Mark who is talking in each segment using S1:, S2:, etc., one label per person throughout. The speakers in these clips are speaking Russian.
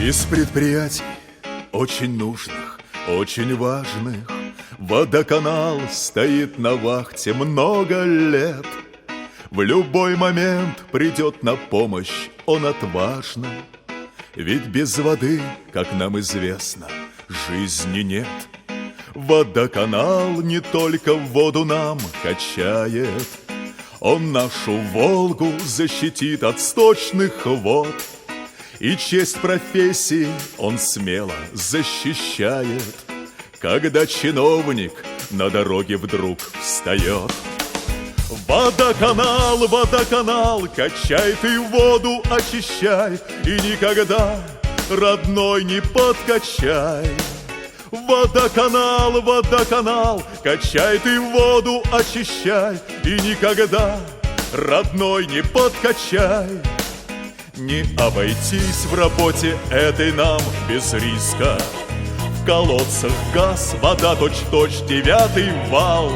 S1: Из предприятий очень нужных, очень важных водоканал стоит на вахте много лет. В любой момент придет на помощь он отважно. Ведь без воды, как нам известно, жизни нет. Водоканал не только воду нам качает, он нашу Волгу защитит от сточных вод. И честь профессии он смело защищает, когда чиновник на дороге вдруг встает. Водоканал, водоканал, качай ты воду, очищай, и никогда, родной, не подкачай. Водоканал, водоканал, качай ты воду, очищай, и никогда, родной, не подкачай. Не обойтись в работе этой нам без риска. В колодцах газ, вода точь-в-точь 9-й вал.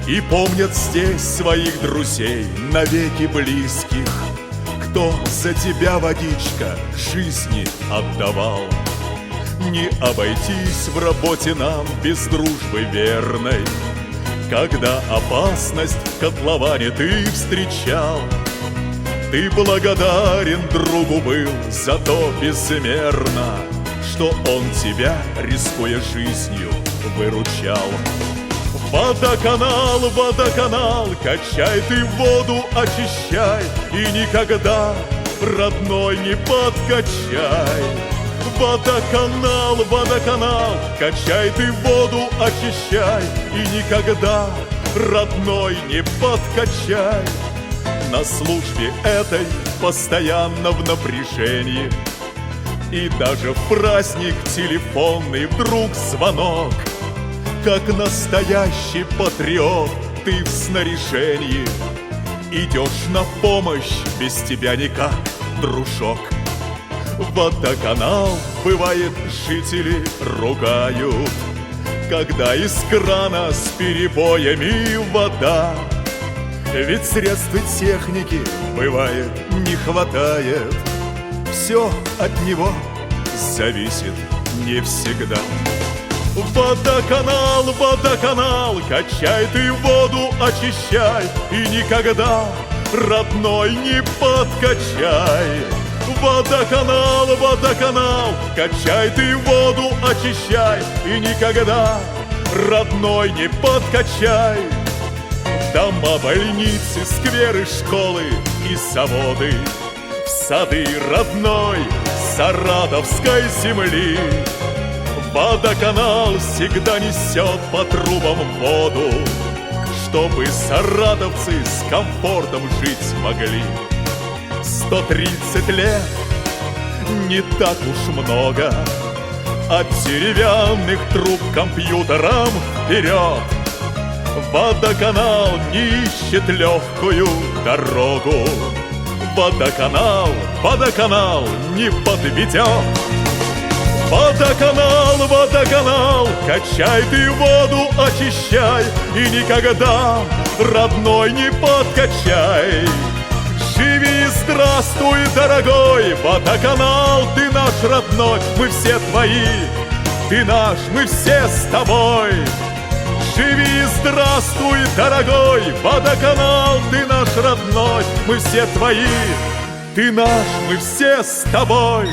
S1: И помнят здесь своих друзей навеки близких, кто за тебя, водичка, жизни отдавал. Не обойтись в работе нам без дружбы верной, когда опасность в котловане ты встречал. Ты благодарен другу был за то безмерно, что он тебя, рискуя жизнью, выручал. Водоканал, водоканал, качай ты воду, очищай, и никогда, родной, не подкачай. Водоканал, водоканал, качай ты воду, очищай, и никогда, родной, не подкачай. На службе этой постоянно в напряжении, и даже в праздник телефонный вдруг звонок. Как настоящий патриот ты в снаряжении идешь на помощь, без тебя никак, дружок. Водоканал, бывает, жители ругают, когда из крана с перебоями вода. Ведь средств и техники, бывает, не хватает. Все от него зависит не всегда. Водоканал, водоканал, качай ты воду, очищай, и никогда, родной, не подкачай. Водоканал, водоканал, качай ты воду, очищай, и никогда, родной, не подкачай. Дома, больницы, скверы, школы и заводы, в сады родной саратовской земли. Водоканал всегда несет по трубам воду, чтобы саратовцы с комфортом жить могли. 130 лет не так уж много, от деревянных труб компьютерам вперед. Водоканал не ищет легкую дорогу. Водоканал, водоканал не подведет. Водоканал, водоканал, качай ты воду, очищай, и никогда, родной, не подкачай. Живи и здравствуй, дорогой, водоканал, ты наш родной, мы все твои, ты наш, мы все с тобой. Живи и здравствуй, дорогой, водоканал, ты наш родной, мы все твои, ты наш, мы все с тобой.